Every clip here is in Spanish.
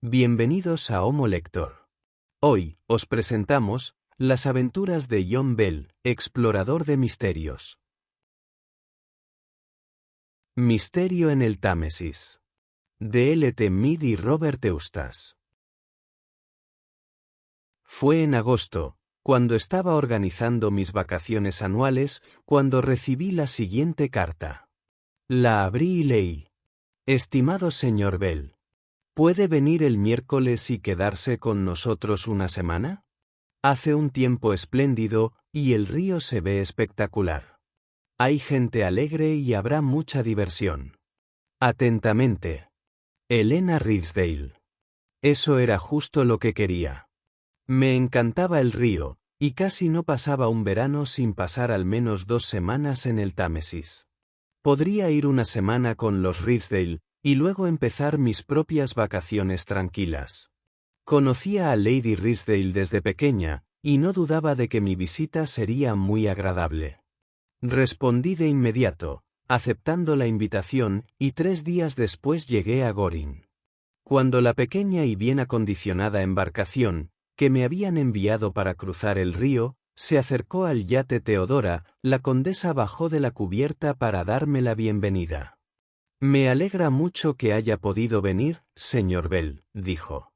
Bienvenidos a Homo Lector. Hoy, os presentamos las aventuras de John Bell, explorador de misterios. Misterio en el Támesis. De L.T. Mead y Robert Eustace. Fue en agosto, cuando estaba organizando mis vacaciones anuales, cuando recibí la siguiente carta. La abrí y leí. Estimado señor Bell, ¿puede venir el miércoles y quedarse con nosotros una semana? Hace un tiempo espléndido y el río se ve espectacular. Hay gente alegre y habrá mucha diversión. Atentamente. Elena Ridsdale. Eso era justo lo que quería. Me encantaba el río, y casi no pasaba un verano sin pasar al menos 2 semanas en el Támesis. Podría ir una semana con los Ridsdale, y luego empezar mis propias vacaciones tranquilas. Conocía a Lady Ridsdale desde pequeña, y no dudaba de que mi visita sería muy agradable. Respondí de inmediato, aceptando la invitación, y 3 días después llegué a Goring. Cuando la pequeña y bien acondicionada embarcación, que me habían enviado para cruzar el río, se acercó al yate Teodora, la condesa bajó de la cubierta para darme la bienvenida. Me alegra mucho que haya podido venir, señor Bell, dijo.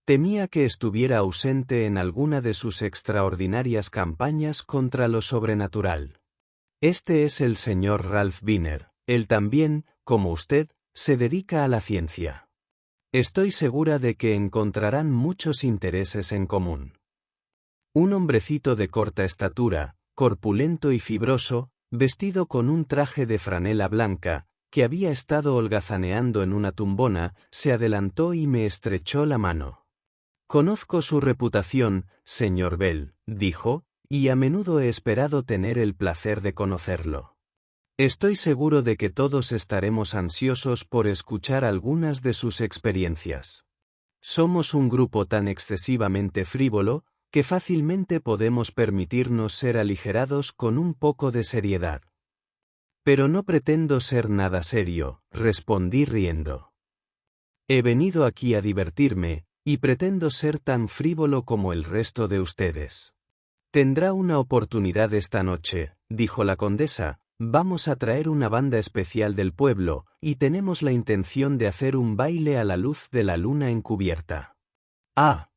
Temía que estuviera ausente en alguna de sus extraordinarias campañas contra lo sobrenatural. Este es el señor Ralph Binner. Él también, como usted, se dedica a la ciencia. Estoy segura de que encontrarán muchos intereses en común. Un hombrecito de corta estatura, corpulento y fibroso, vestido con un traje de franela blanca, que había estado holgazaneando en una tumbona, se adelantó y me estrechó la mano. Conozco su reputación, señor Bell, dijo, y a menudo he esperado tener el placer de conocerlo. Estoy seguro de que todos estaremos ansiosos por escuchar algunas de sus experiencias. Somos un grupo tan excesivamente frívolo, que fácilmente podemos permitirnos ser aligerados con un poco de seriedad. Pero no pretendo ser nada serio, respondí riendo. He venido aquí a divertirme, y pretendo ser tan frívolo como el resto de ustedes. Tendrá una oportunidad esta noche, dijo la condesa, vamos a traer una banda especial del pueblo, y tenemos la intención de hacer un baile a la luz de la luna encubierta. Ah,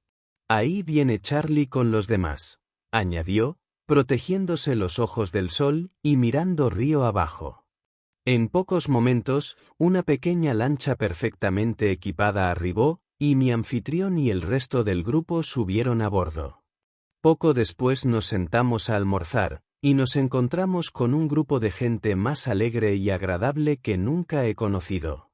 ahí viene Charlie con los demás, añadió, protegiéndose los ojos del sol y mirando río abajo. En pocos momentos, una pequeña lancha perfectamente equipada arribó, y mi anfitrión y el resto del grupo subieron a bordo. Poco después nos sentamos a almorzar, y nos encontramos con un grupo de gente más alegre y agradable que nunca he conocido.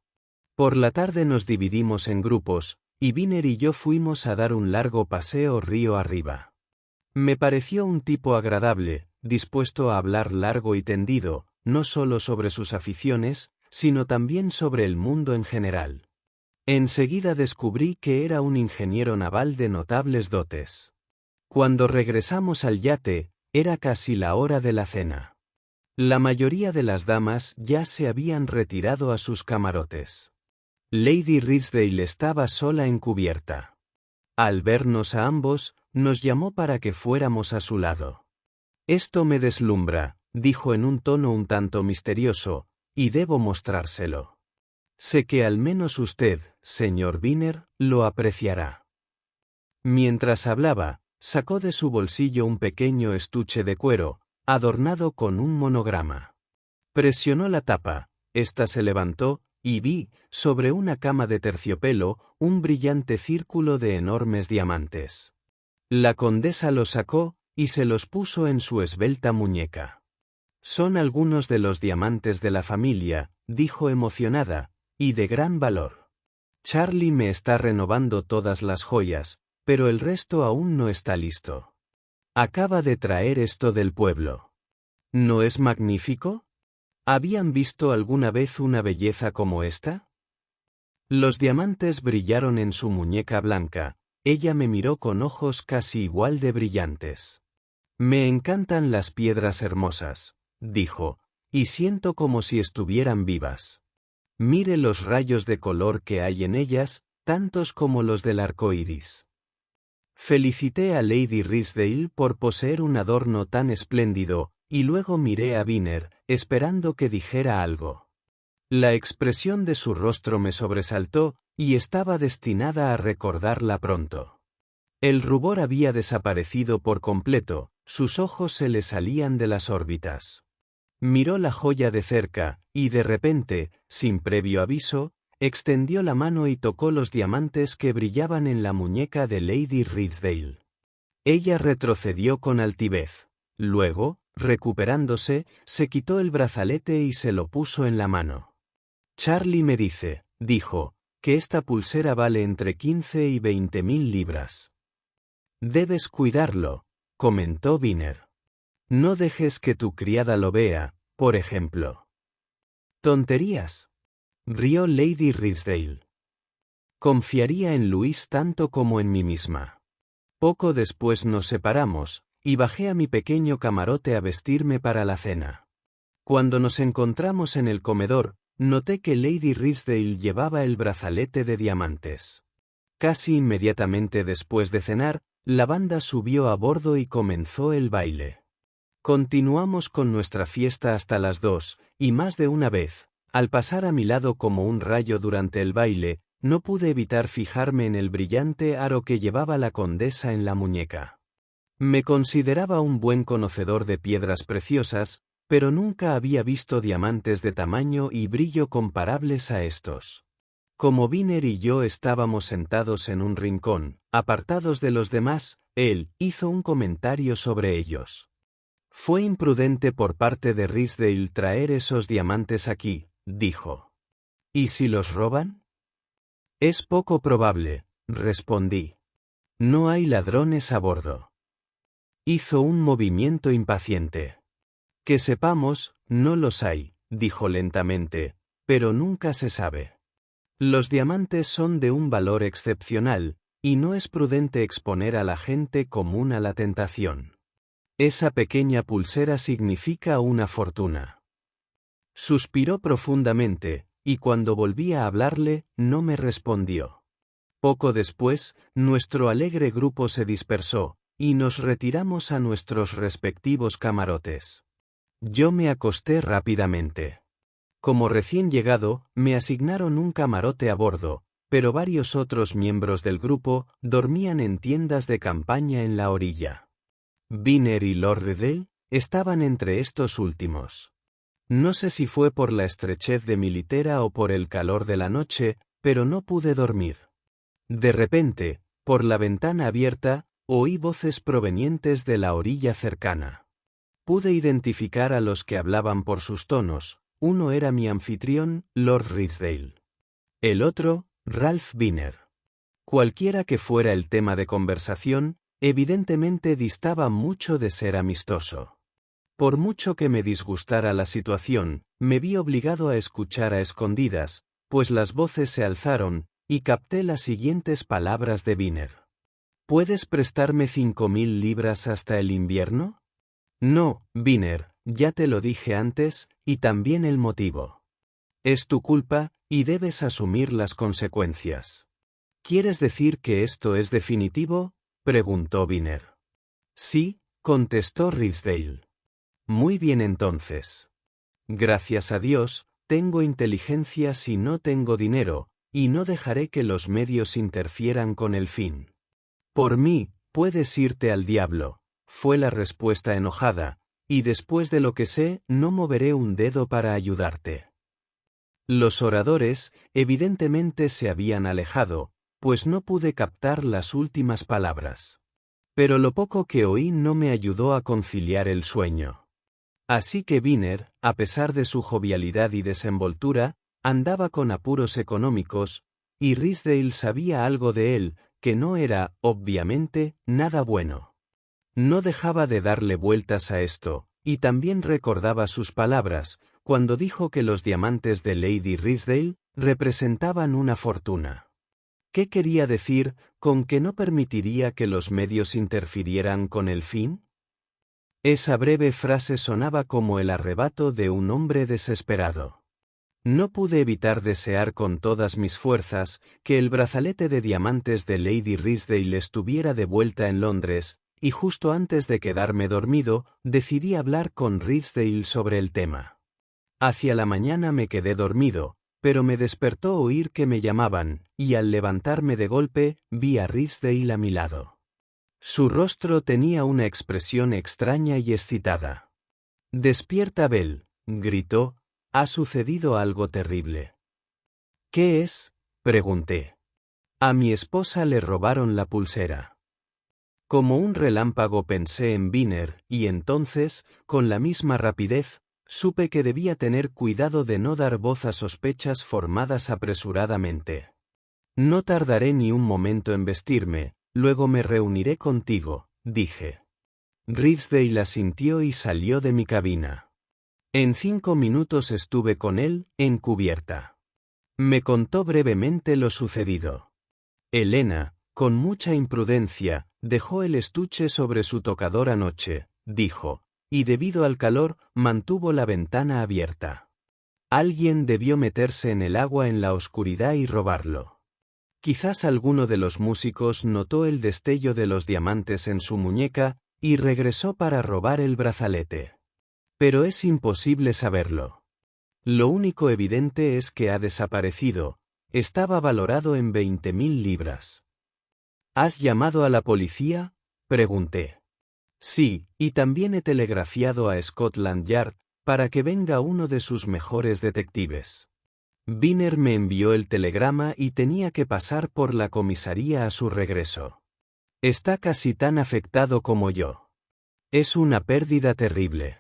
Por la tarde nos dividimos en grupos, y Binner y yo fuimos a dar un largo paseo río arriba. Me pareció un tipo agradable, dispuesto a hablar largo y tendido, no solo sobre sus aficiones, sino también sobre el mundo en general. Enseguida descubrí que era un ingeniero naval de notables dotes. Cuando regresamos al yate, era casi la hora de la cena. La mayoría de las damas ya se habían retirado a sus camarotes. Lady Ridsdale estaba sola en cubierta. Al vernos a ambos, nos llamó para que fuéramos a su lado. Esto me deslumbra, dijo en un tono un tanto misterioso, y debo mostrárselo. Sé que al menos usted, señor Binner, lo apreciará. Mientras hablaba, sacó de su bolsillo un pequeño estuche de cuero, adornado con un monograma. Presionó la tapa, ésta se levantó, y vi, sobre una cama de terciopelo, un brillante círculo de enormes diamantes. La condesa lo sacó, y se los puso en su esbelta muñeca. Son algunos de los diamantes de la familia, dijo emocionada, y de gran valor. Charlie me está renovando todas las joyas, pero el resto aún no está listo. Acaba de traer esto del pueblo. ¿No es magnífico? ¿Habían visto alguna vez una belleza como esta? Los diamantes brillaron en su muñeca blanca, ella me miró con ojos casi igual de brillantes. Me encantan las piedras hermosas, dijo, y siento como si estuvieran vivas. Mire los rayos de color que hay en ellas, tantos como los del arco iris. Felicité a Lady Ridsdale por poseer un adorno tan espléndido, y luego miré a Viner, esperando que dijera algo. La expresión de su rostro me sobresaltó, y estaba destinada a recordarla pronto. El rubor había desaparecido por completo, sus ojos se le salían de las órbitas. Miró la joya de cerca, y de repente, sin previo aviso, extendió la mano y tocó los diamantes que brillaban en la muñeca de Lady Ridsdale. Ella retrocedió con altivez. Luego, recuperándose, se quitó el brazalete y se lo puso en la mano. Charlie me dijo, que esta pulsera vale entre 15 y 20.000 libras. Debes cuidarlo, comentó Viner. No dejes que tu criada lo vea, por ejemplo. Tonterías, rió Lady Ridsdale. Confiaría en Luis tanto como en mí misma. Poco después nos separamos, y bajé a mi pequeño camarote a vestirme para la cena. Cuando nos encontramos en el comedor, noté que Lady Ridsdale llevaba el brazalete de diamantes. Casi inmediatamente después de cenar, la banda subió a bordo y comenzó el baile. Continuamos con nuestra fiesta hasta las 2, y más de una vez, al pasar a mi lado como un rayo durante el baile, no pude evitar fijarme en el brillante aro que llevaba la condesa en la muñeca. Me consideraba un buen conocedor de piedras preciosas, pero nunca había visto diamantes de tamaño y brillo comparables a estos. Como Viner y yo estábamos sentados en un rincón, apartados de los demás, él hizo un comentario sobre ellos. Fue imprudente por parte de Ridsdale traer esos diamantes aquí, dijo. ¿Y si los roban? Es poco probable, respondí. No hay ladrones a bordo. Hizo un movimiento impaciente. Que sepamos, no los hay, dijo lentamente, pero nunca se sabe. Los diamantes son de un valor excepcional, y no es prudente exponer a la gente común a la tentación. Esa pequeña pulsera significa una fortuna. Suspiró profundamente, y cuando volví a hablarle, no me respondió. Poco después, nuestro alegre grupo se dispersó, y nos retiramos a nuestros respectivos camarotes. Yo me acosté rápidamente. Como recién llegado, me asignaron un camarote a bordo, pero varios otros miembros del grupo dormían en tiendas de campaña en la orilla. Viner y Lord Riddle estaban entre estos últimos. No sé si fue por la estrechez de mi litera o por el calor de la noche, pero no pude dormir. De repente, por la ventana abierta, oí voces provenientes de la orilla cercana. Pude identificar a los que hablaban por sus tonos. Uno era mi anfitrión, Lord Ridsdale. El otro, Ralph Viner. Cualquiera que fuera el tema de conversación, evidentemente distaba mucho de ser amistoso. Por mucho que me disgustara la situación, me vi obligado a escuchar a escondidas, pues las voces se alzaron, y capté las siguientes palabras de Viner. ¿Puedes prestarme 5.000 libras hasta el invierno? No, Viner, ya te lo dije antes, y también el motivo. Es tu culpa, y debes asumir las consecuencias. ¿Quieres decir que esto es definitivo?, preguntó Viner. Sí, contestó Ridsdale. Muy bien entonces. Gracias a Dios, tengo inteligencia si no tengo dinero, y no dejaré que los medios interfieran con el fin. Por mí, puedes irte al diablo, fue la respuesta enojada, y después de lo que sé, no moveré un dedo para ayudarte. Los oradores, evidentemente se habían alejado, pues no pude captar las últimas palabras. Pero lo poco que oí no me ayudó a conciliar el sueño. Así que Viner, a pesar de su jovialidad y desenvoltura, andaba con apuros económicos, y Ridsdale sabía algo de él, que no era, obviamente, nada bueno. No dejaba de darle vueltas a esto, y también recordaba sus palabras, cuando dijo que los diamantes de Lady Ridsdale representaban una fortuna. ¿Qué quería decir con que no permitiría que los medios interfirieran con el fin? Esa breve frase sonaba como el arrebato de un hombre desesperado. No pude evitar desear con todas mis fuerzas que el brazalete de diamantes de Lady Ridsdale estuviera de vuelta en Londres, y justo antes de quedarme dormido, decidí hablar con Ridsdale sobre el tema. Hacia la mañana me quedé dormido, pero me despertó oír que me llamaban, y al levantarme de golpe, vi a Ridsdale a mi lado. Su rostro tenía una expresión extraña y excitada. «Despierta, Belle», gritó, «ha sucedido algo terrible». «¿Qué es?», pregunté. «A mi esposa le robaron la pulsera». Como un relámpago pensé en Binner, y entonces, con la misma rapidez, supe que debía tener cuidado de no dar voz a sospechas formadas apresuradamente. «No tardaré ni un momento en vestirme, luego me reuniré contigo», dije. Ridsdale asintió y salió de mi cabina. En 5 minutos estuve con él, en cubierta. Me contó brevemente lo sucedido. Helena, con mucha imprudencia, dejó el estuche sobre su tocador anoche, dijo, y debido al calor, mantuvo la ventana abierta. Alguien debió meterse en el agua en la oscuridad y robarlo. Quizás alguno de los músicos notó el destello de los diamantes en su muñeca y regresó para robar el brazalete. Pero es imposible saberlo. Lo único evidente es que ha desaparecido. Estaba valorado en 20.000 libras. ¿Has llamado a la policía?, pregunté. Sí, y también he telegrafiado a Scotland Yard para que venga uno de sus mejores detectives. Binner me envió el telegrama y tenía que pasar por la comisaría a su regreso. Está casi tan afectado como yo. Es una pérdida terrible.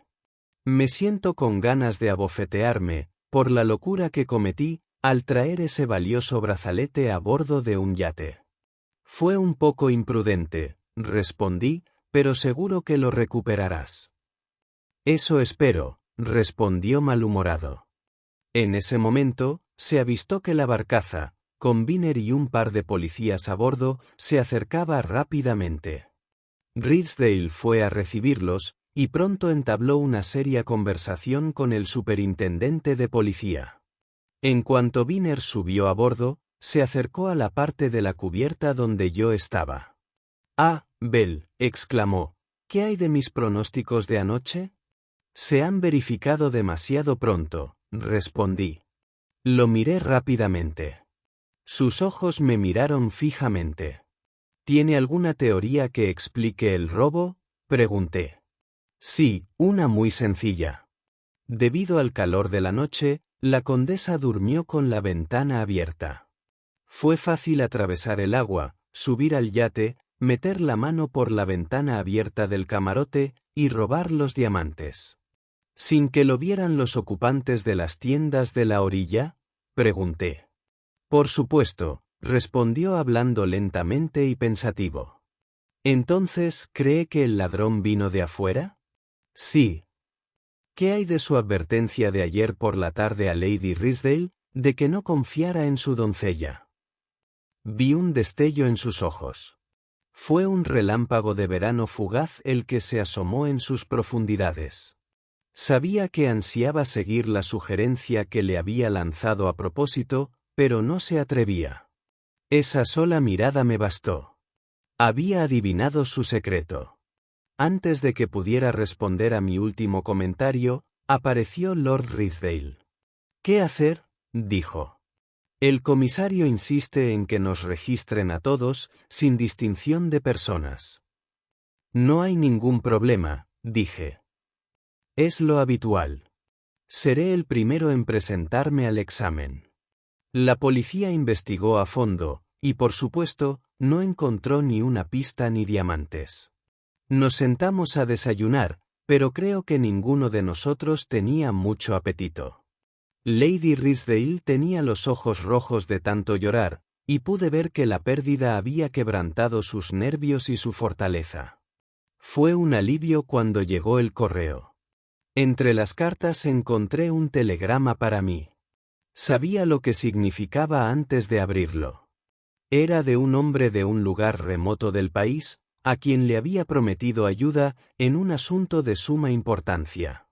Me siento con ganas de abofetearme, por la locura que cometí, al traer ese valioso brazalete a bordo de un yate. Fue un poco imprudente, respondí, pero seguro que lo recuperarás. Eso espero, respondió malhumorado. En ese momento, se avistó que la barcaza, con Binner y un par de policías a bordo, se acercaba rápidamente. Ridsdale fue a recibirlos, y pronto entabló una seria conversación con el superintendente de policía. En cuanto Binner subió a bordo, se acercó a la parte de la cubierta donde yo estaba. «Ah, Belle», exclamó, «¿qué hay de mis pronósticos de anoche?» «Se han verificado demasiado pronto», respondí. Lo miré rápidamente. Sus ojos me miraron fijamente. «¿Tiene alguna teoría que explique el robo?», pregunté. Sí, una muy sencilla. Debido al calor de la noche, la condesa durmió con la ventana abierta. Fue fácil atravesar el agua, subir al yate, meter la mano por la ventana abierta del camarote y robar los diamantes. ¿Sin que lo vieran los ocupantes de las tiendas de la orilla?, pregunté. Por supuesto, respondió hablando lentamente y pensativo. ¿Entonces cree que el ladrón vino de afuera? Sí. ¿Qué hay de su advertencia de ayer por la tarde a Lady Ridsdale, de que no confiara en su doncella? Vi un destello en sus ojos. Fue un relámpago de verano fugaz el que se asomó en sus profundidades. Sabía que ansiaba seguir la sugerencia que le había lanzado a propósito, pero no se atrevía. Esa sola mirada me bastó. Había adivinado su secreto. Antes de que pudiera responder a mi último comentario, apareció Lord Ridsdale. «¿Qué hacer?», dijo. «El comisario insiste en que nos registren a todos, sin distinción de personas». «No hay ningún problema», dije. «Es lo habitual. Seré el primero en presentarme al examen». La policía investigó a fondo, y por supuesto, no encontró ni una pista ni diamantes. Nos sentamos a desayunar, pero creo que ninguno de nosotros tenía mucho apetito. Lady Ridsdale tenía los ojos rojos de tanto llorar, y pude ver que la pérdida había quebrantado sus nervios y su fortaleza. Fue un alivio cuando llegó el correo. Entre las cartas encontré un telegrama para mí. Sabía lo que significaba antes de abrirlo. Era de un hombre de un lugar remoto del país, a quien le había prometido ayuda en un asunto de suma importancia.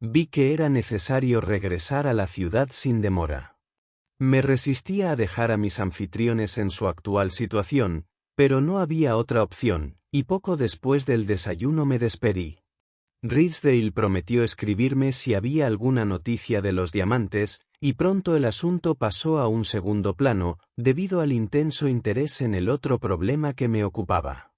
Vi que era necesario regresar a la ciudad sin demora. Me resistía a dejar a mis anfitriones en su actual situación, pero no había otra opción, y poco después del desayuno me despedí. Ridsdale prometió escribirme si había alguna noticia de los diamantes, y pronto el asunto pasó a un segundo plano, debido al intenso interés en el otro problema que me ocupaba.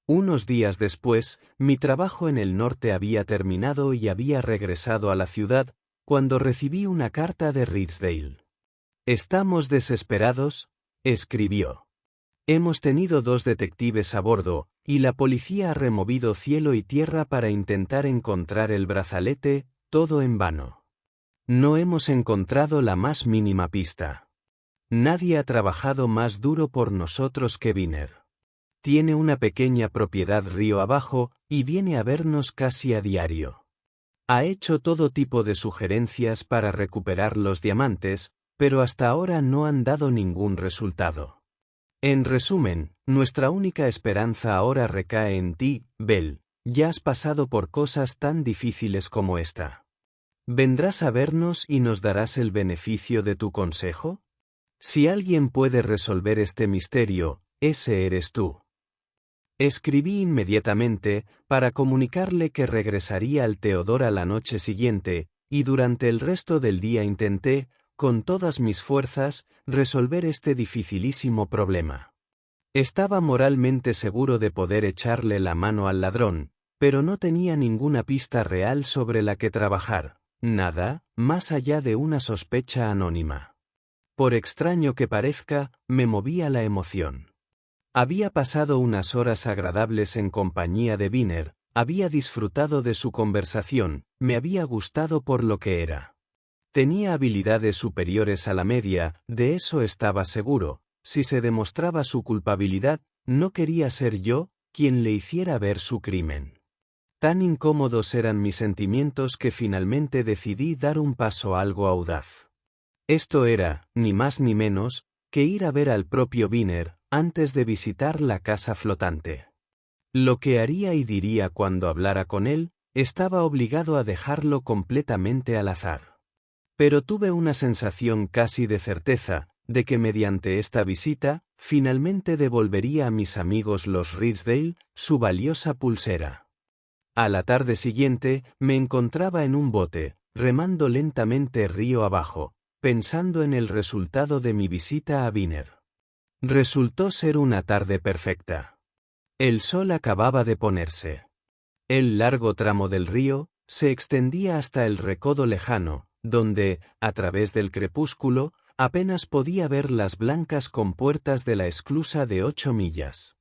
Unos días después, mi trabajo en el norte había terminado y había regresado a la ciudad, cuando recibí una carta de Ridsdale. «Estamos desesperados», escribió. «Hemos tenido 2 detectives a bordo, y la policía ha removido cielo y tierra para intentar encontrar el brazalete, todo en vano. No hemos encontrado la más mínima pista. Nadie ha trabajado más duro por nosotros que Viner. Tiene una pequeña propiedad río abajo, y viene a vernos casi a diario. Ha hecho todo tipo de sugerencias para recuperar los diamantes, pero hasta ahora no han dado ningún resultado. En resumen, nuestra única esperanza ahora recae en ti, Bell. Ya has pasado por cosas tan difíciles como esta. ¿Vendrás a vernos y nos darás el beneficio de tu consejo? Si alguien puede resolver este misterio, ese eres tú». Escribí inmediatamente, para comunicarle que regresaría al Theodora la noche siguiente, y durante el resto del día intenté, con todas mis fuerzas, resolver este dificilísimo problema. Estaba moralmente seguro de poder echarle la mano al ladrón, pero no tenía ninguna pista real sobre la que trabajar, nada, más allá de una sospecha anónima. Por extraño que parezca, me movía la emoción. Había pasado unas horas agradables en compañía de Viner, había disfrutado de su conversación, me había gustado por lo que era. Tenía habilidades superiores a la media, de eso estaba seguro. Si se demostraba su culpabilidad, no quería ser yo quien le hiciera ver su crimen. Tan incómodos eran mis sentimientos que finalmente decidí dar un paso algo audaz. Esto era, ni más ni menos, que ir a ver al propio Viner, antes de visitar la casa flotante. Lo que haría y diría cuando hablara con él, estaba obligado a dejarlo completamente al azar. Pero tuve una sensación casi de certeza, de que mediante esta visita, finalmente devolvería a mis amigos los Ridsdale su valiosa pulsera. A la tarde siguiente, me encontraba en un bote, remando lentamente río abajo, pensando en el resultado de mi visita a Viner. Resultó ser una tarde perfecta. El sol acababa de ponerse. El largo tramo del río se extendía hasta el recodo lejano, donde, a través del crepúsculo, apenas podía ver las blancas compuertas de la esclusa de 8 millas.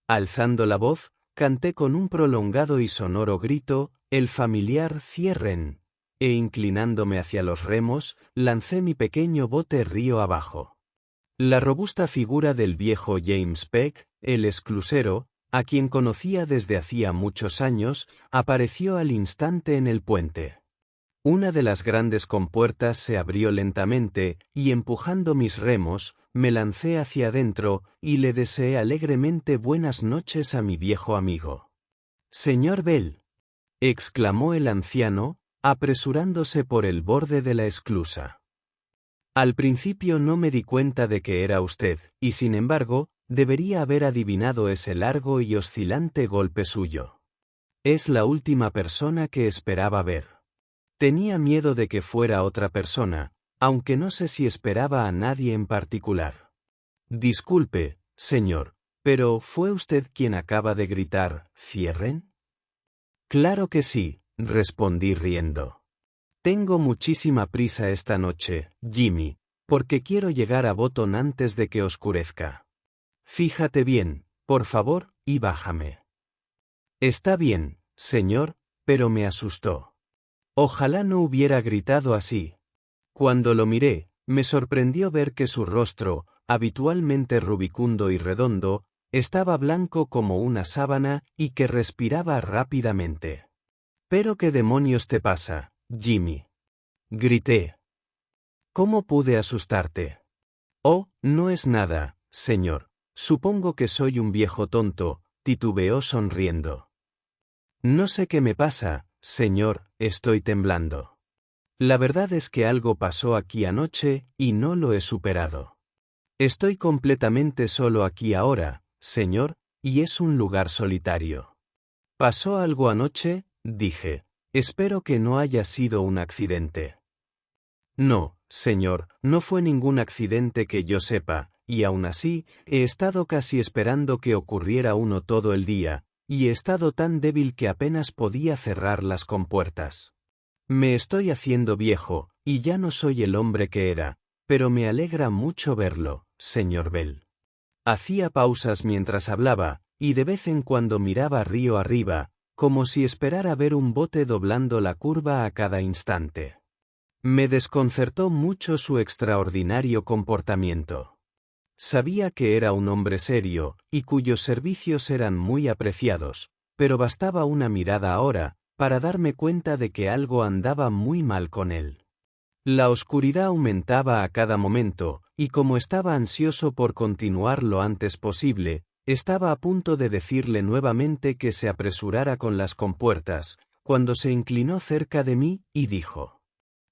Alzando la voz, canté con un prolongado y sonoro grito, el familiar «cierren», e inclinándome hacia los remos, lancé mi pequeño bote río abajo. La robusta figura del viejo James Peck, el esclusero, a quien conocía desde hacía muchos años, apareció al instante en el puente. Una de las grandes compuertas se abrió lentamente, y empujando mis remos, me lancé hacia adentro, y le deseé alegremente buenas noches a mi viejo amigo. «Señor Bell», exclamó el anciano, apresurándose por el borde de la esclusa. Al principio no me di cuenta de que era usted, y sin embargo, debería haber adivinado ese largo y oscilante golpe suyo. Es la última persona que esperaba ver. Tenía miedo de que fuera otra persona, aunque no sé si esperaba a nadie en particular. Disculpe, señor, pero ¿fue usted quien acaba de gritar, «cierren»? Claro que sí, respondí riendo. Tengo muchísima prisa esta noche, Jimmy, porque quiero llegar a Botón antes de que oscurezca. Fíjate bien, por favor, y bájame. Está bien, señor, pero me asustó. Ojalá no hubiera gritado así. Cuando lo miré, me sorprendió ver que su rostro, habitualmente rubicundo y redondo, estaba blanco como una sábana y que respiraba rápidamente. «¿Pero qué demonios te pasa, Jimmy?», grité. «¿Cómo pude asustarte?» «Oh, no es nada, señor. Supongo que soy un viejo tonto», titubeó sonriendo. «No sé qué me pasa, señor, estoy temblando. La verdad es que algo pasó aquí anoche, y no lo he superado. Estoy completamente solo aquí ahora, señor, y es un lugar solitario. ¿Pasó algo anoche?, dije. Espero que no haya sido un accidente. No, señor, no fue ningún accidente que yo sepa, y aún así, he estado casi esperando que ocurriera uno todo el día, y he estado tan débil que apenas podía cerrar las compuertas. Me estoy haciendo viejo, y ya no soy el hombre que era, pero me alegra mucho verlo, señor Bell. Hacía pausas mientras hablaba, y de vez en cuando miraba río arriba, como si esperara ver un bote doblando la curva a cada instante. Me desconcertó mucho su extraordinario comportamiento. Sabía que era un hombre serio, y cuyos servicios eran muy apreciados, pero bastaba una mirada ahora, para darme cuenta de que algo andaba muy mal con él. La oscuridad aumentaba a cada momento, y como estaba ansioso por continuar lo antes posible, estaba a punto de decirle nuevamente que se apresurara con las compuertas, cuando se inclinó cerca de mí y dijo: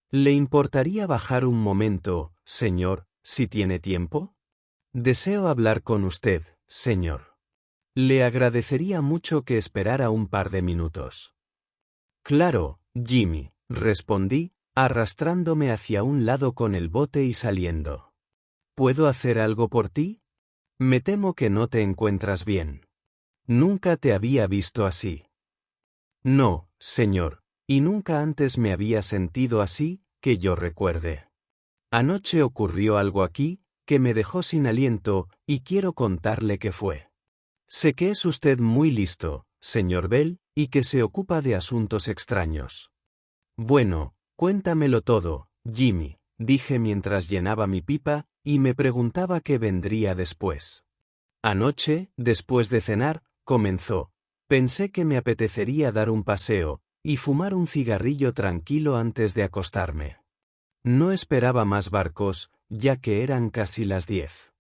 ¿Le importaría bajar un momento, señor, si tiene tiempo? Deseo hablar con usted, señor. Le agradecería mucho que esperara un par de minutos. Claro, Jimmy, respondí, arrastrándome hacia un lado con el bote y saliendo. ¿Puedo hacer algo por ti? Me temo que no te encuentras bien. Nunca te había visto así. No, señor, y nunca antes me había sentido así, que yo recuerde. Anoche ocurrió algo aquí, que me dejó sin aliento, y quiero contarle qué fue. Sé que es usted muy listo, señor Bell, y que se ocupa de asuntos extraños. Bueno, cuéntamelo todo, Jimmy, dije mientras llenaba mi pipa, y me preguntaba qué vendría después. Anoche, después de cenar, comenzó. Pensé que me apetecería dar un paseo, y fumar un cigarrillo tranquilo antes de acostarme. No esperaba más barcos, ya que eran casi las 10.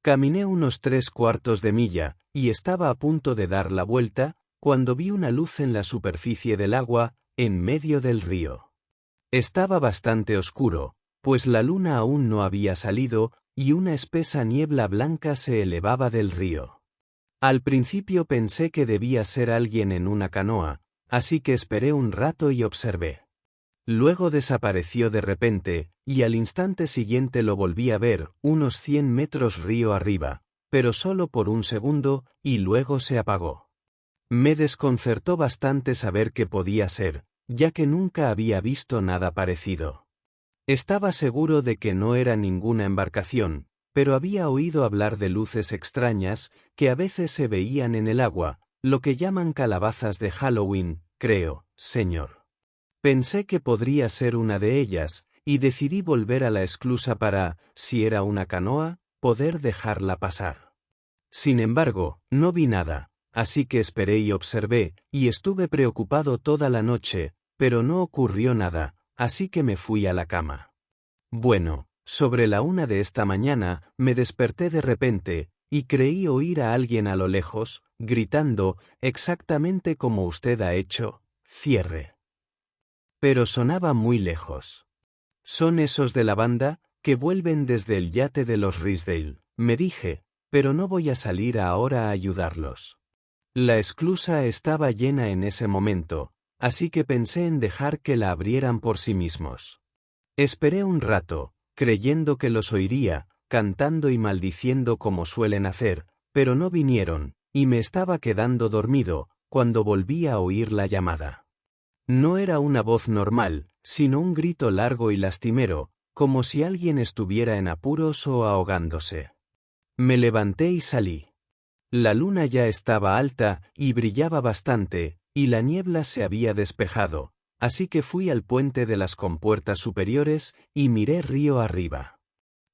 Caminé unos 3/4 de milla, y estaba a punto de dar la vuelta, cuando vi una luz en la superficie del agua, en medio del río. Estaba bastante oscuro, pues la luna aún no había salido, y una espesa niebla blanca se elevaba del río. Al principio pensé que debía ser alguien en una canoa, así que esperé un rato y observé. Luego desapareció de repente, y al instante siguiente lo volví a ver, unos 100 metros río arriba, pero solo por un segundo, y luego se apagó. Me desconcertó bastante saber qué podía ser, ya que nunca había visto nada parecido. Estaba seguro de que no era ninguna embarcación, pero había oído hablar de luces extrañas, que a veces se veían en el agua, lo que llaman calabazas de Halloween, creo, señor. Pensé que podría ser una de ellas, y decidí volver a la esclusa para, si era una canoa, poder dejarla pasar. Sin embargo, no vi nada, así que esperé y observé, y estuve preocupado toda la noche, pero no ocurrió nada, así que me fui a la cama. Bueno, sobre la 1 de esta mañana, me desperté de repente, y creí oír a alguien a lo lejos, gritando, exactamente como usted ha hecho, cierre. Pero sonaba muy lejos. Son esos de la banda, que vuelven desde el yate de los Risdale, me dije, pero no voy a salir ahora a ayudarlos. La esclusa estaba llena en ese momento, así que pensé en dejar que la abrieran por sí mismos. Esperé un rato, creyendo que los oiría, cantando y maldiciendo como suelen hacer, pero no vinieron, y me estaba quedando dormido, cuando volví a oír la llamada. No era una voz normal, sino un grito largo y lastimero, como si alguien estuviera en apuros o ahogándose. Me levanté y salí. La luna ya estaba alta y brillaba bastante, y la niebla se había despejado, así que fui al puente de las compuertas superiores y miré río arriba.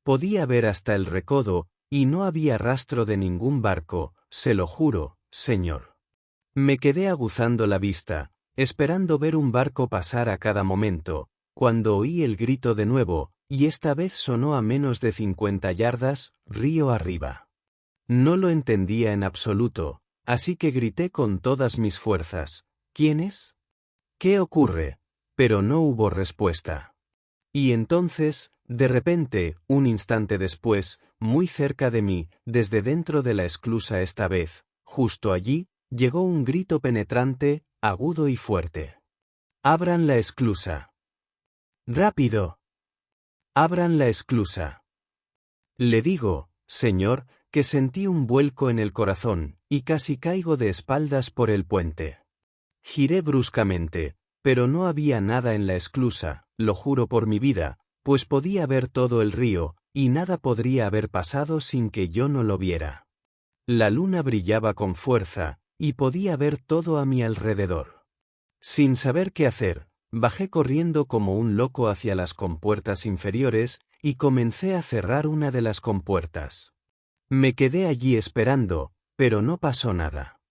Podía ver hasta el recodo, y no había rastro de ningún barco, se lo juro, señor. Me quedé aguzando la vista, esperando ver un barco pasar a cada momento, cuando oí el grito de nuevo, y esta vez sonó a menos de 50 yardas, río arriba. No lo entendía en absoluto, así que grité con todas mis fuerzas: ¿Quién es? ¿Qué ocurre? Pero no hubo respuesta. Y entonces, de repente, un instante después, muy cerca de mí, desde dentro de la esclusa esta vez, justo allí, llegó un grito penetrante, agudo y fuerte. ¡Abran la esclusa! ¡Rápido! ¡Abran la esclusa! Le digo, señor, que sentí un vuelco en el corazón, y casi caigo de espaldas por el puente. Giré bruscamente, pero no había nada en la esclusa, lo juro por mi vida, pues podía ver todo el río, y nada podría haber pasado sin que yo no lo viera. La luna brillaba con fuerza, y podía ver todo a mi alrededor. Sin saber qué hacer, bajé corriendo como un loco hacia las compuertas inferiores, y comencé a cerrar una de las compuertas. Me quedé allí esperando, pero no pasó nada.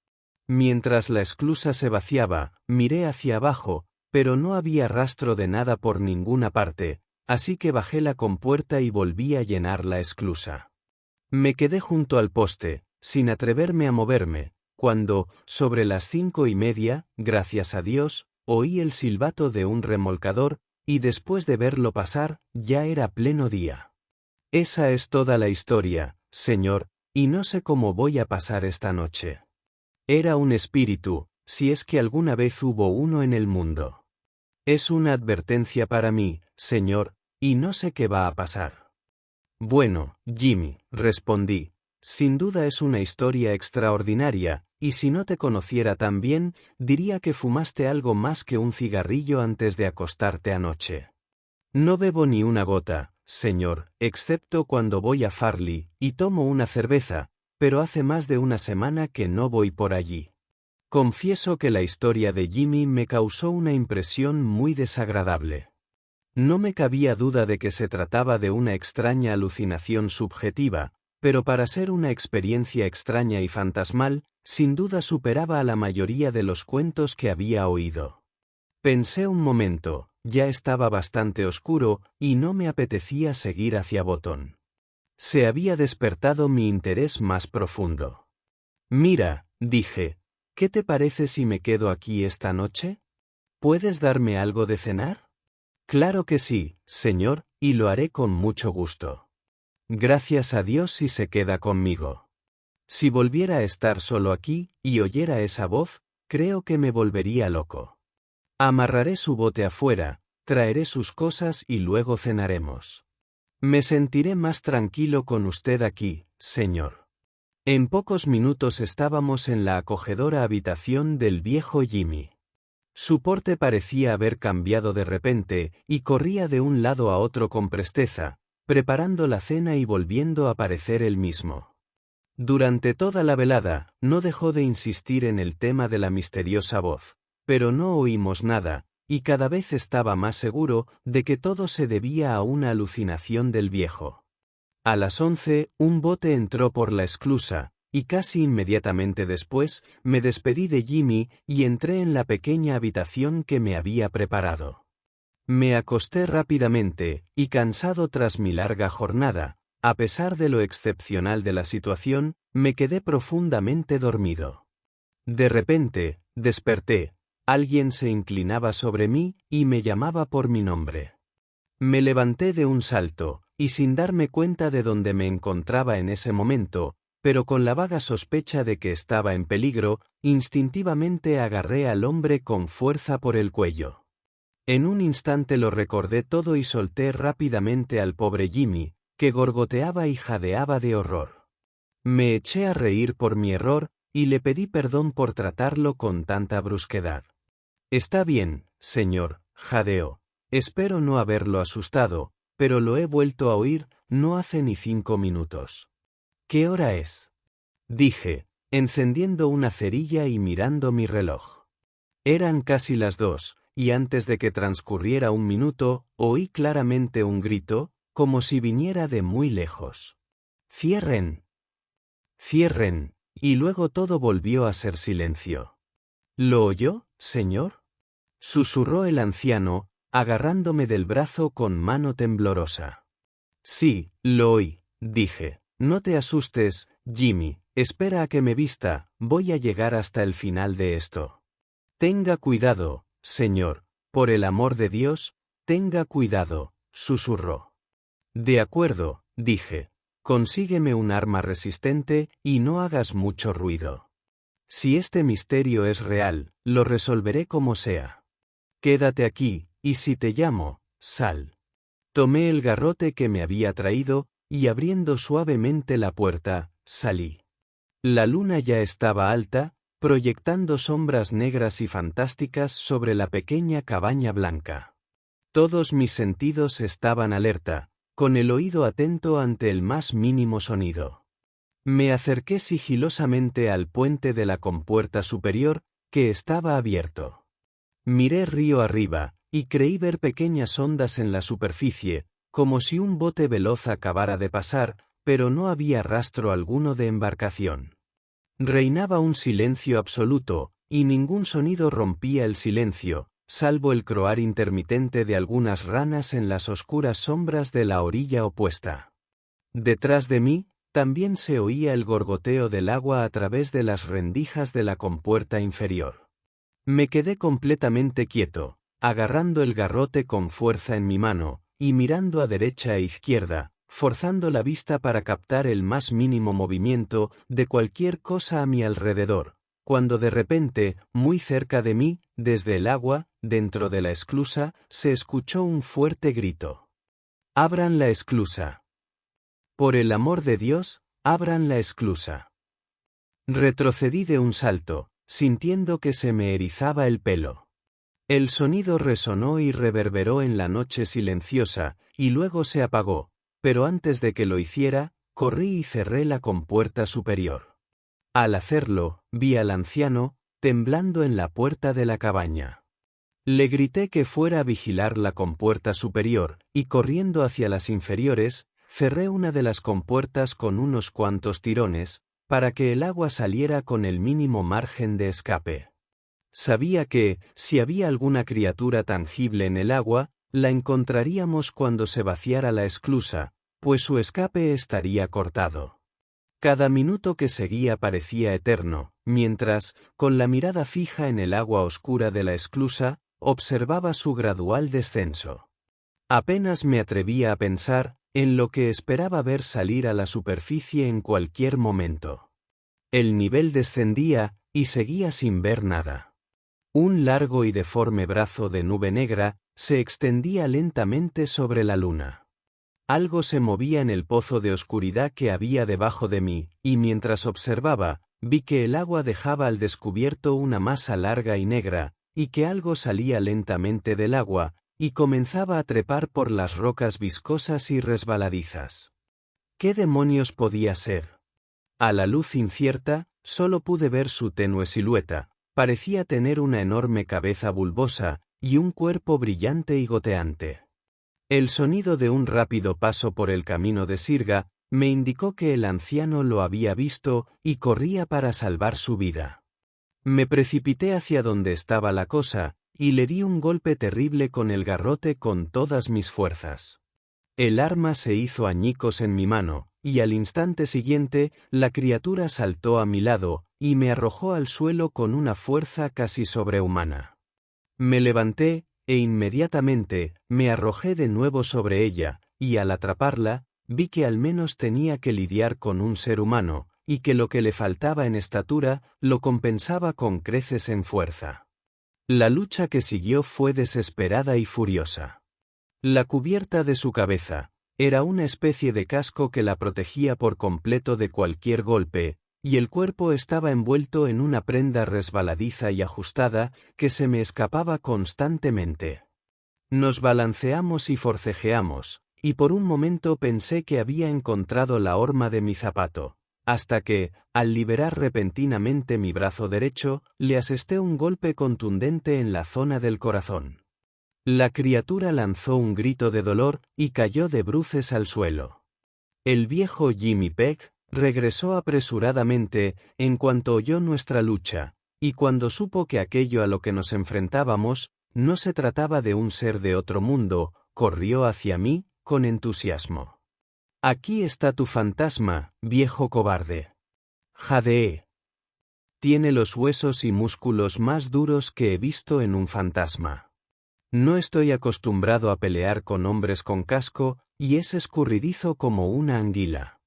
Mientras la esclusa se vaciaba, miré hacia abajo, pero no había rastro de nada por ninguna parte, así que bajé la compuerta y volví a llenar la esclusa. Me quedé junto al poste, sin atreverme a moverme, cuando, sobre las 5:30, gracias a Dios, oí el silbato de un remolcador, y después de verlo pasar, ya era pleno día. Esa es toda la historia, señor, y no sé cómo voy a pasar esta noche. Era un espíritu, si es que alguna vez hubo uno en el mundo. Es una advertencia para mí, señor, y no sé qué va a pasar. Bueno, Jimmy, respondí, sin duda es una historia extraordinaria, y si no te conociera tan bien, diría que fumaste algo más que un cigarrillo antes de acostarte anoche. No bebo ni una gota, señor, excepto cuando voy a Farley, y tomo una cerveza, pero hace más de una semana que no voy por allí. Confieso que la historia de Jimmy me causó una impresión muy desagradable. No me cabía duda de que se trataba de una extraña alucinación subjetiva, pero para ser una experiencia extraña y fantasmal, sin duda superaba a la mayoría de los cuentos que había oído. Pensé un momento, ya estaba bastante oscuro, y no me apetecía seguir hacia Botón. Se había despertado mi interés más profundo. Mira, dije, ¿qué te parece si me quedo aquí esta noche? ¿Puedes darme algo de cenar? Claro que sí, señor, y lo haré con mucho gusto. Gracias a Dios si se queda conmigo. Si volviera a estar solo aquí, y oyera esa voz, creo que me volvería loco. Amarraré su bote afuera, traeré sus cosas y luego cenaremos. Me sentiré más tranquilo con usted aquí, señor. En pocos minutos estábamos en la acogedora habitación del viejo Jimmy. Su porte parecía haber cambiado de repente, y corría de un lado a otro con presteza, preparando la cena y volviendo a parecer el mismo. Durante toda la velada, no dejó de insistir en el tema de la misteriosa voz, pero no oímos nada, y cada vez estaba más seguro de que todo se debía a una alucinación del viejo. A las 11, un bote entró por la esclusa, y casi inmediatamente después, me despedí de Jimmy y entré en la pequeña habitación que me había preparado. Me acosté rápidamente, y cansado tras mi larga jornada, a pesar de lo excepcional de la situación, me quedé profundamente dormido. De repente, desperté. Alguien se inclinaba sobre mí y me llamaba por mi nombre. Me levanté de un salto, y sin darme cuenta de dónde me encontraba en ese momento, pero con la vaga sospecha de que estaba en peligro, instintivamente agarré al hombre con fuerza por el cuello. En un instante lo recordé todo y solté rápidamente al pobre Jimmy, que gorgoteaba y jadeaba de horror. Me eché a reír por mi error, y le pedí perdón por tratarlo con tanta brusquedad. Está bien, señor, jadeó. Espero no haberlo asustado, pero lo he vuelto a oír no hace ni 5 minutos. ¿Qué hora es? Dije, encendiendo una cerilla y mirando mi reloj. Eran casi las 2, y antes de que transcurriera un minuto, oí claramente un grito, como si viniera de muy lejos. ¡Cierren! ¡Cierren! Y luego todo volvió a ser silencio. ¿Lo oyó, señor? Susurró el anciano, agarrándome del brazo con mano temblorosa. Sí, lo oí, dije. No te asustes, Jimmy, espera a que me vista, voy a llegar hasta el final de esto. Tenga cuidado, señor, por el amor de Dios, tenga cuidado, susurró. De acuerdo, dije. Consígueme un arma resistente y no hagas mucho ruido. Si este misterio es real, lo resolveré como sea. Quédate aquí, y si te llamo, sal. Tomé el garrote que me había traído, y abriendo suavemente la puerta, salí. La luna ya estaba alta, proyectando sombras negras y fantásticas sobre la pequeña cabaña blanca. Todos mis sentidos estaban alerta, con el oído atento ante el más mínimo sonido. Me acerqué sigilosamente al puente de la compuerta superior, que estaba abierto. Miré río arriba, y creí ver pequeñas ondas en la superficie, como si un bote veloz acabara de pasar, pero no había rastro alguno de embarcación. Reinaba un silencio absoluto, y ningún sonido rompía el silencio, salvo el croar intermitente de algunas ranas en las oscuras sombras de la orilla opuesta. Detrás de mí, también se oía el gorgoteo del agua a través de las rendijas de la compuerta inferior. Me quedé completamente quieto, agarrando el garrote con fuerza en mi mano, y mirando a derecha e izquierda, forzando la vista para captar el más mínimo movimiento de cualquier cosa a mi alrededor, cuando de repente, muy cerca de mí, desde el agua, dentro de la esclusa, se escuchó un fuerte grito. «¡Abran la esclusa! Por el amor de Dios, abran la esclusa». Retrocedí de un salto, sintiendo que se me erizaba el pelo. El sonido resonó y reverberó en la noche silenciosa, y luego se apagó, pero antes de que lo hiciera, corrí y cerré la compuerta superior. Al hacerlo, vi al anciano, temblando en la puerta de la cabaña. Le grité que fuera a vigilar la compuerta superior, y corriendo hacia las inferiores, cerré una de las compuertas con unos cuantos tirones, para que el agua saliera con el mínimo margen de escape. Sabía que, si había alguna criatura tangible en el agua, la encontraríamos cuando se vaciara la esclusa, pues su escape estaría cortado. Cada minuto que seguía parecía eterno, mientras, con la mirada fija en el agua oscura de la esclusa, observaba su gradual descenso. Apenas me atrevía a pensar en lo que esperaba ver salir a la superficie en cualquier momento. El nivel descendía, y seguía sin ver nada. Un largo y deforme brazo de nube negra se extendía lentamente sobre la luna. Algo se movía en el pozo de oscuridad que había debajo de mí, y mientras observaba, vi que el agua dejaba al descubierto una masa larga y negra, y que algo salía lentamente del agua, y comenzaba a trepar por las rocas viscosas y resbaladizas. ¿Qué demonios podía ser? A la luz incierta, solo pude ver su tenue silueta. Parecía tener una enorme cabeza bulbosa, y un cuerpo brillante y goteante. El sonido de un rápido paso por el camino de sirga me indicó que el anciano lo había visto y corría para salvar su vida. Me precipité hacia donde estaba la cosa, y le di un golpe terrible con el garrote con todas mis fuerzas. El arma se hizo añicos en mi mano, y al instante siguiente, la criatura saltó a mi lado, y me arrojó al suelo con una fuerza casi sobrehumana. Me levanté, e inmediatamente, me arrojé de nuevo sobre ella, y al atraparla, vi que al menos tenía que lidiar con un ser humano, y que lo que le faltaba en estatura, lo compensaba con creces en fuerza. La lucha que siguió fue desesperada y furiosa. La cubierta de su cabeza era una especie de casco que la protegía por completo de cualquier golpe, y el cuerpo estaba envuelto en una prenda resbaladiza y ajustada que se me escapaba constantemente. Nos balanceamos y forcejeamos, y por un momento pensé que había encontrado la horma de mi zapato, hasta que, al liberar repentinamente mi brazo derecho, le asesté un golpe contundente en la zona del corazón. La criatura lanzó un grito de dolor y cayó de bruces al suelo. El viejo Jimmy Pegg regresó apresuradamente en cuanto oyó nuestra lucha, y cuando supo que aquello a lo que nos enfrentábamos no se trataba de un ser de otro mundo, corrió hacia mí con entusiasmo. «Aquí está tu fantasma, viejo cobarde». Jadeé. Tiene los huesos y músculos más duros que he visto en un fantasma. No estoy acostumbrado a pelear con hombres con casco, y es escurridizo como una anguila.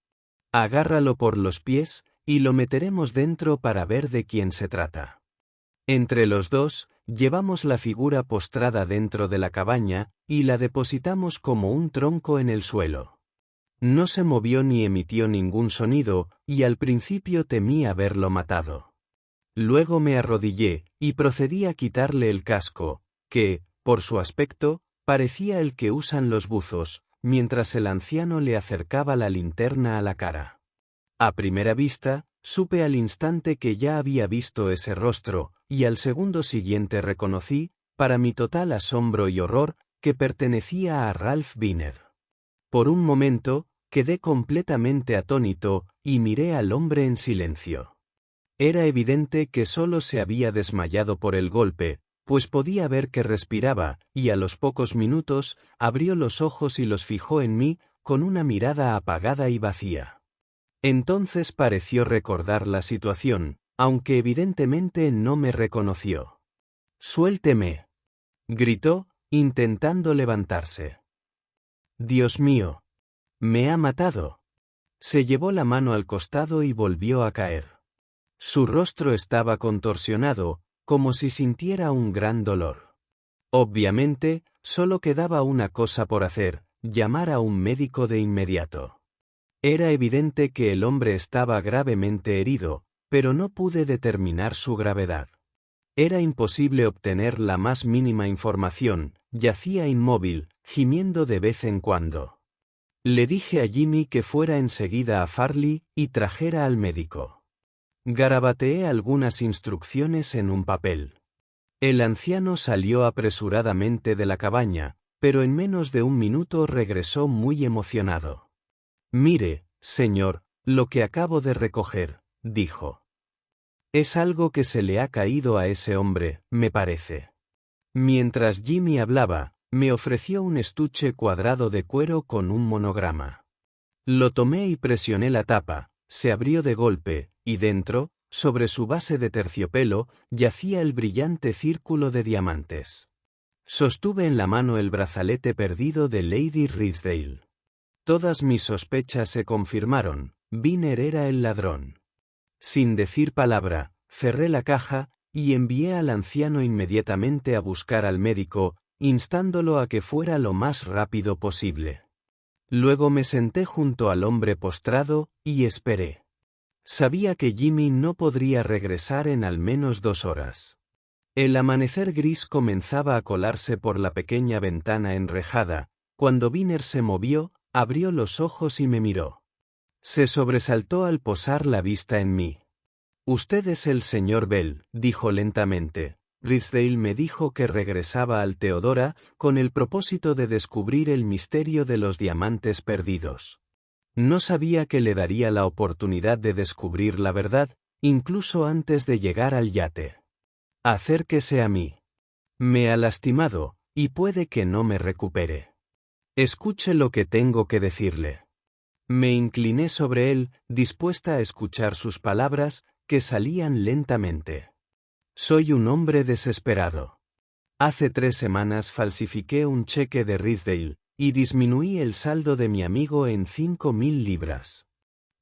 Agárralo por los pies, y lo meteremos dentro para ver de quién se trata. Entre los dos, llevamos la figura postrada dentro de la cabaña, y la depositamos como un tronco en el suelo. No se movió ni emitió ningún sonido, y al principio temí haberlo matado. Luego me arrodillé, y procedí a quitarle el casco, que, por su aspecto, parecía el que usan los buzos, mientras el anciano le acercaba la linterna a la cara. A primera vista, supe al instante que ya había visto ese rostro, y al segundo siguiente reconocí, para mi total asombro y horror, que pertenecía a Ralph Binner. Por un momento, quedé completamente atónito, y miré al hombre en silencio. Era evidente que solo se había desmayado por el golpe, pues podía ver que respiraba, y a los pocos minutos, abrió los ojos y los fijó en mí, con una mirada apagada y vacía. Entonces pareció recordar la situación, aunque evidentemente no me reconoció. «¡Suélteme!», gritó, intentando levantarse. «¡Dios mío! ¡Me ha matado!». Se llevó la mano al costado y volvió a caer. Su rostro estaba contorsionado, como si sintiera un gran dolor. Obviamente, solo quedaba una cosa por hacer: llamar a un médico de inmediato. Era evidente que el hombre estaba gravemente herido, pero no pude determinar su gravedad. Era imposible obtener la más mínima información, yacía inmóvil, gimiendo de vez en cuando. Le dije a Jimmy que fuera enseguida a Farley y trajera al médico. Garabateé algunas instrucciones en un papel. El anciano salió apresuradamente de la cabaña, pero en menos de un minuto regresó muy emocionado. «Mire, señor, lo que acabo de recoger», dijo. «Es algo que se le ha caído a ese hombre, me parece». Mientras Jimmy hablaba, me ofreció un estuche cuadrado de cuero con un monograma. Lo tomé y presioné la tapa, se abrió de golpe, y dentro, sobre su base de terciopelo, yacía el brillante círculo de diamantes. Sostuve en la mano el brazalete perdido de Lady Ridsdale. Todas mis sospechas se confirmaron: Binner era el ladrón. Sin decir palabra, cerré la caja, y envié al anciano inmediatamente a buscar al médico, instándolo a que fuera lo más rápido posible. Luego me senté junto al hombre postrado, y esperé. Sabía que Jimmy no podría regresar en al menos 2 horas. El amanecer gris comenzaba a colarse por la pequeña ventana enrejada, cuando Binner se movió, abrió los ojos y me miró. Se sobresaltó al posar la vista en mí. «Usted es el señor Bell», dijo lentamente. «Ridsdale me dijo que regresaba al Theodora con el propósito de descubrir el misterio de los diamantes perdidos. No sabía que le daría la oportunidad de descubrir la verdad, incluso antes de llegar al yate. Acérquese a mí. Me ha lastimado, y puede que no me recupere. Escuche lo que tengo que decirle». Me incliné sobre él, dispuesta a escuchar sus palabras, que salían lentamente. «Soy un hombre desesperado. Hace 3 semanas falsifiqué un cheque de Ridsdale, y disminuí el saldo de mi amigo en 5.000 libras.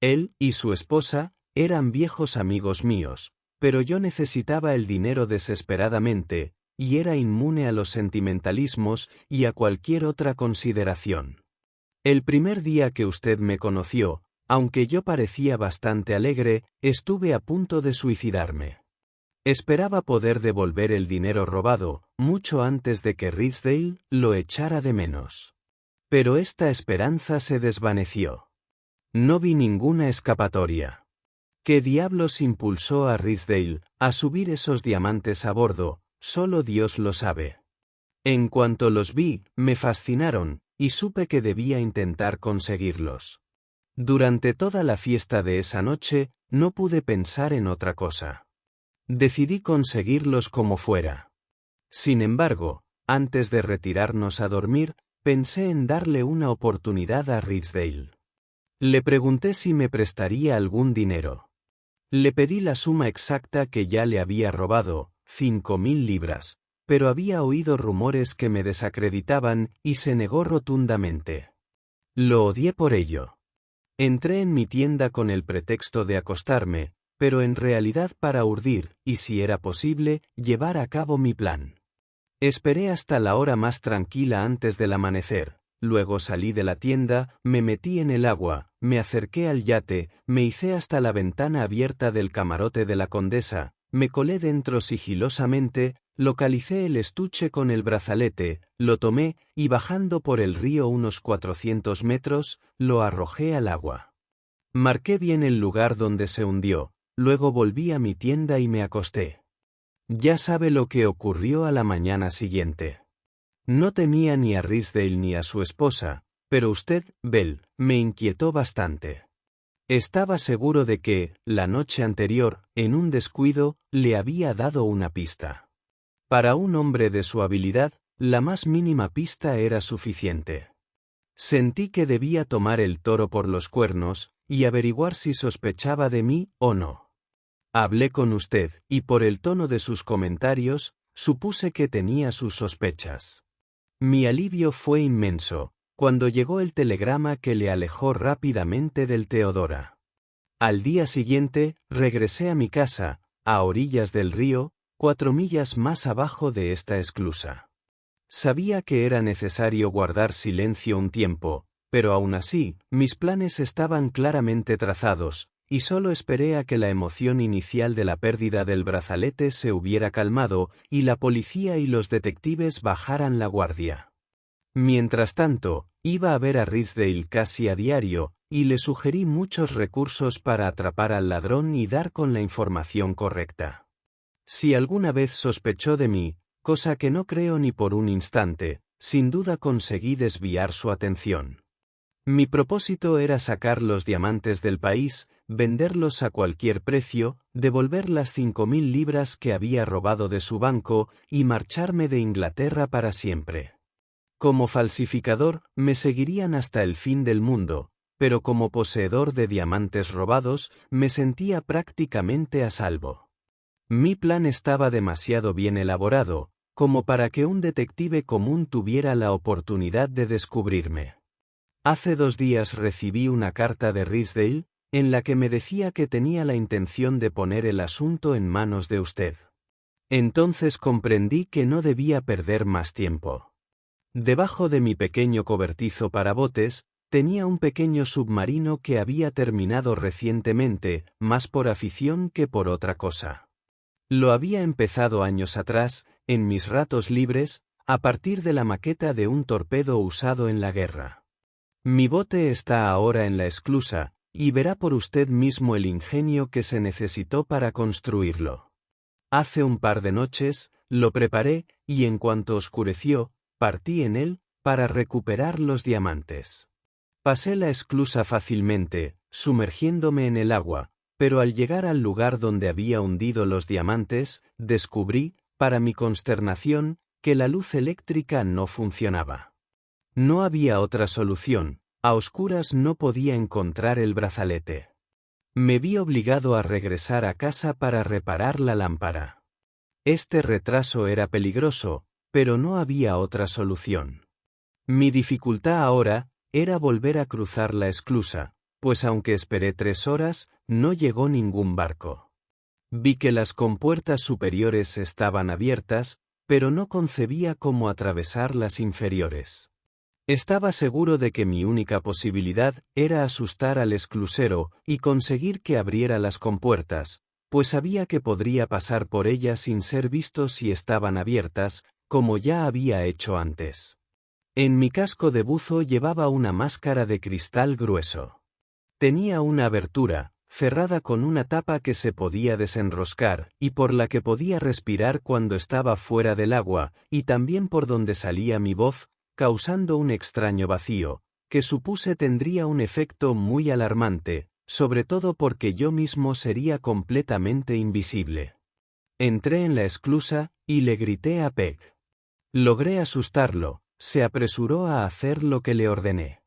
Él y su esposa eran viejos amigos míos, pero yo necesitaba el dinero desesperadamente, y era inmune a los sentimentalismos y a cualquier otra consideración. El primer día que usted me conoció, aunque yo parecía bastante alegre, estuve a punto de suicidarme. Esperaba poder devolver el dinero robado, mucho antes de que Ridsdale lo echara de menos. Pero esta esperanza se desvaneció. No vi ninguna escapatoria. ¿Qué diablos impulsó a Ridsdale a subir esos diamantes a bordo? Solo Dios lo sabe. En cuanto los vi, me fascinaron, y supe que debía intentar conseguirlos. Durante toda la fiesta de esa noche, no pude pensar en otra cosa. Decidí conseguirlos como fuera. Sin embargo, antes de retirarnos a dormir, pensé en darle una oportunidad a Ridsdale. Le pregunté si me prestaría algún dinero. Le pedí la suma exacta que ya le había robado, 5.000 libras, pero había oído rumores que me desacreditaban y se negó rotundamente. Lo odié por ello. Entré en mi tienda con el pretexto de acostarme, pero en realidad para urdir, y si era posible, llevar a cabo mi plan. Esperé hasta la hora más tranquila antes del amanecer, luego salí de la tienda, me metí en el agua, me acerqué al yate, me hicé hasta la ventana abierta del camarote de la condesa, me colé dentro sigilosamente, localicé el estuche con el brazalete, lo tomé, y bajando por el río unos 400 metros, lo arrojé al agua. Marqué bien el lugar donde se hundió, luego volví a mi tienda y me acosté. Ya sabe lo que ocurrió a la mañana siguiente. No temía ni a Ridsdale ni a su esposa, pero usted, Bell, me inquietó bastante. Estaba seguro de que, la noche anterior, en un descuido, le había dado una pista. Para un hombre de su habilidad, la más mínima pista era suficiente. Sentí que debía tomar el toro por los cuernos, y averiguar si sospechaba de mí o no. Hablé con usted, y por el tono de sus comentarios, supuse que tenía sus sospechas. Mi alivio fue inmenso, cuando llegó el telegrama que le alejó rápidamente del Teodora. Al día siguiente, regresé a mi casa, a orillas del río, 4 millas más abajo de esta esclusa. Sabía que era necesario guardar silencio un tiempo, pero aún así, mis planes estaban claramente trazados, y solo esperé a que la emoción inicial de la pérdida del brazalete se hubiera calmado y la policía y los detectives bajaran la guardia. Mientras tanto, iba a ver a Ridsdale casi a diario, y le sugerí muchos recursos para atrapar al ladrón y dar con la información correcta. Si alguna vez sospechó de mí, cosa que no creo ni por un instante, sin duda conseguí desviar su atención. Mi propósito era sacar los diamantes del país, venderlos a cualquier precio, devolver las 5.000 libras que había robado de su banco y marcharme de Inglaterra para siempre. Como falsificador, me seguirían hasta el fin del mundo, pero como poseedor de diamantes robados, me sentía prácticamente a salvo. Mi plan estaba demasiado bien elaborado, como para que un detective común tuviera la oportunidad de descubrirme. Hace 2 días recibí una carta de Ridsdale, en la que me decía que tenía la intención de poner el asunto en manos de usted. Entonces comprendí que no debía perder más tiempo. Debajo de mi pequeño cobertizo para botes, tenía un pequeño submarino que había terminado recientemente, más por afición que por otra cosa. Lo había empezado años atrás, en mis ratos libres, a partir de la maqueta de un torpedo usado en la guerra. Mi bote está ahora en la esclusa, y verá por usted mismo el ingenio que se necesitó para construirlo. Hace un par de noches, lo preparé, y en cuanto oscureció, partí en él, para recuperar los diamantes. Pasé la esclusa fácilmente, sumergiéndome en el agua, pero al llegar al lugar donde había hundido los diamantes, descubrí, para mi consternación, que la luz eléctrica no funcionaba. No había otra solución, a oscuras no podía encontrar el brazalete. Me vi obligado a regresar a casa para reparar la lámpara. Este retraso era peligroso, pero no había otra solución. Mi dificultad ahora era volver a cruzar la esclusa, pues aunque esperé 3 horas, no llegó ningún barco. Vi que las compuertas superiores estaban abiertas, pero no concebía cómo atravesar las inferiores. Estaba seguro de que mi única posibilidad era asustar al esclusero y conseguir que abriera las compuertas, pues sabía que podría pasar por ellas sin ser visto si estaban abiertas, como ya había hecho antes. En mi casco de buzo llevaba una máscara de cristal grueso. Tenía una abertura, cerrada con una tapa que se podía desenroscar y por la que podía respirar cuando estaba fuera del agua, y también por donde salía mi voz, causando un extraño vacío, que supuse tendría un efecto muy alarmante, sobre todo porque yo mismo sería completamente invisible. Entré en la esclusa, y le grité a Peg. Logré asustarlo, se apresuró a hacer lo que le ordené.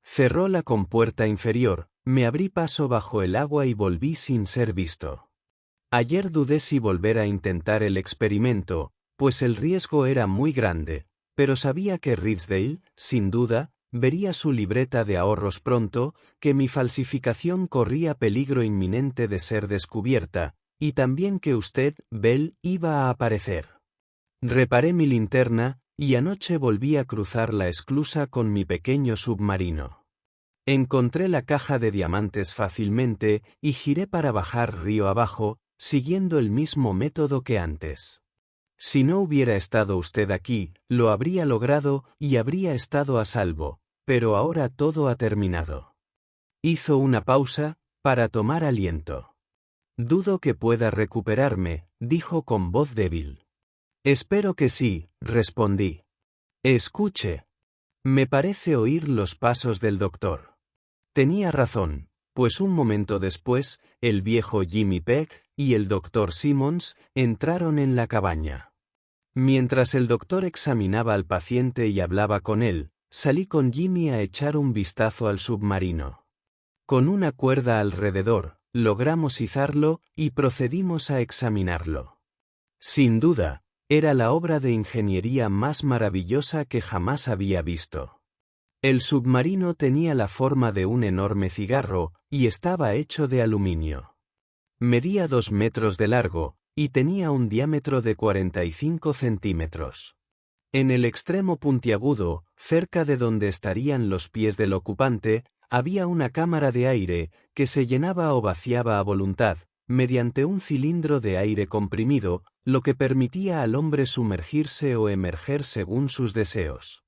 Cerró la compuerta inferior, Me abrí paso bajo el agua y volví sin ser visto. Ayer dudé si volver a intentar el experimento, pues el riesgo era muy grande, pero sabía que Ridsdale, sin duda, vería su libreta de ahorros pronto, que mi falsificación corría peligro inminente de ser descubierta, y también que usted, Bell, iba a aparecer. Reparé mi linterna, y anoche volví a cruzar la esclusa con mi pequeño submarino. Encontré la caja de diamantes fácilmente y giré para bajar río abajo, siguiendo el mismo método que antes. Si no hubiera estado usted aquí, lo habría logrado y habría estado a salvo, pero ahora todo ha terminado. Hizo una pausa, para tomar aliento. Dudo que pueda recuperarme, dijo con voz débil. Espero que sí, respondí. Escuche. Me parece oír los pasos del doctor. Tenía razón, pues un momento después, el viejo Jimmy Peck y el doctor Simmons entraron en la cabaña. Mientras el doctor examinaba al paciente y hablaba con él, salí con Jimmy a echar un vistazo al submarino. Con una cuerda alrededor, logramos izarlo y procedimos a examinarlo. Sin duda, era la obra de ingeniería más maravillosa que jamás había visto. El submarino tenía la forma de un enorme cigarro y estaba hecho de aluminio. Medía 2 metros de largo y tenía un diámetro de 45 centímetros. En el extremo puntiagudo, cerca de donde estarían los pies del ocupante, había una cámara de aire que se llenaba o vaciaba a voluntad, mediante un cilindro de aire comprimido, lo que permitía al hombre sumergirse o emerger según sus deseos.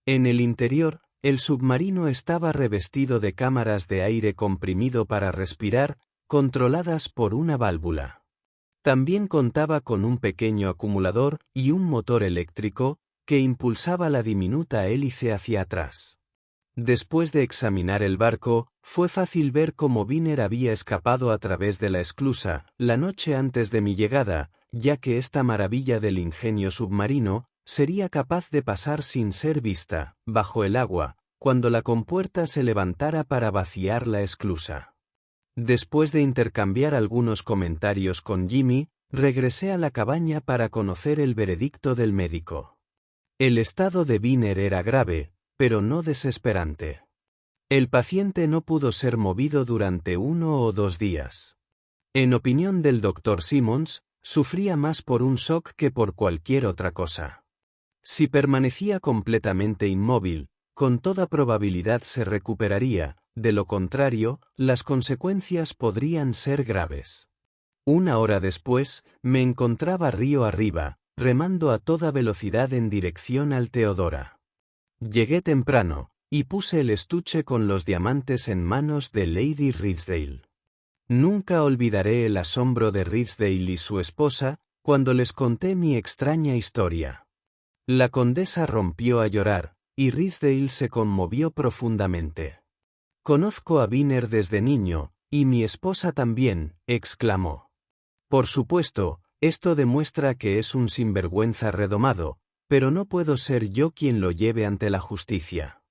En el interior, el submarino estaba revestido de cámaras de aire comprimido para respirar, controladas por una válvula. También contaba con un pequeño acumulador y un motor eléctrico que impulsaba la diminuta hélice hacia atrás. Después de examinar el barco, fue fácil ver cómo Viner había escapado a través de la esclusa la noche antes de mi llegada, ya que esta maravilla del ingenio submarino sería capaz de pasar sin ser vista, bajo el agua, cuando la compuerta se levantara para vaciar la esclusa. Después de intercambiar algunos comentarios con Jimmy, regresé a la cabaña para conocer el veredicto del médico. El estado de Viner era grave, pero no desesperante. El paciente no pudo ser movido durante 1 o 2 días. En opinión del Dr. Simmons, sufría más por un shock que por cualquier otra cosa. Si permanecía completamente inmóvil, con toda probabilidad se recuperaría, de lo contrario, las consecuencias podrían ser graves. 1 hora después, me encontraba río arriba, remando a toda velocidad en dirección al Teodora. Llegué temprano, y puse el estuche con los diamantes en manos de Lady Ridsdale. Nunca olvidaré el asombro de Ridsdale y su esposa, cuando les conté mi extraña historia. La condesa rompió a llorar, y Ridsdale se conmovió profundamente. «Conozco a Viner desde niño, y mi esposa también», exclamó. «Por supuesto, esto demuestra que es un sinvergüenza redomado, pero no puedo ser yo quien lo lleve ante la justicia».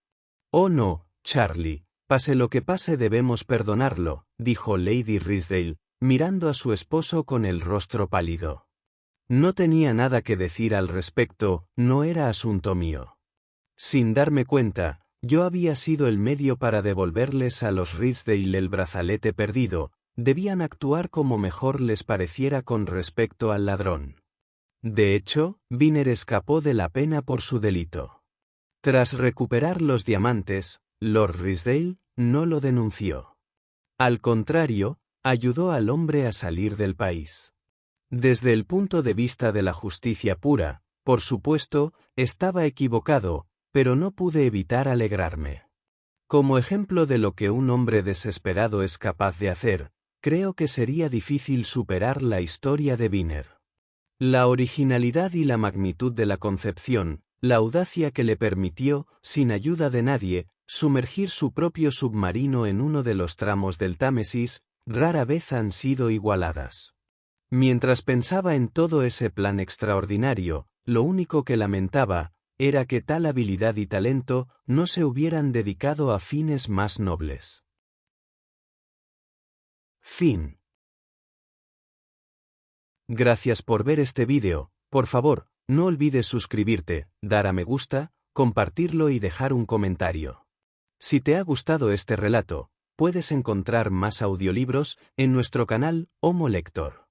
«Oh no, Charlie, pase lo que pase debemos perdonarlo», dijo Lady Ridsdale, mirando a su esposo con el rostro pálido. No tenía nada que decir al respecto, no era asunto mío. Sin darme cuenta, yo había sido el medio para devolverles a los Ridsdale el brazalete perdido, debían actuar como mejor les pareciera con respecto al ladrón. De hecho, Viner escapó de la pena por su delito. Tras recuperar los diamantes, Lord Ridsdale no lo denunció. Al contrario, ayudó al hombre a salir del país. Desde el punto de vista de la justicia pura, por supuesto, estaba equivocado, pero no pude evitar alegrarme. Como ejemplo de lo que un hombre desesperado es capaz de hacer, creo que sería difícil superar la historia de Viner. La originalidad y la magnitud de la concepción, la audacia que le permitió, sin ayuda de nadie, sumergir su propio submarino en uno de los tramos del Támesis, rara vez han sido igualadas. Mientras pensaba en todo ese plan extraordinario, lo único que lamentaba era que tal habilidad y talento no se hubieran dedicado a fines más nobles. Fin. Gracias por ver este vídeo. Por favor, no olvides suscribirte, dar a me gusta, compartirlo y dejar un comentario. Si te ha gustado este relato, puedes encontrar más audiolibros en nuestro canal Homo Lector.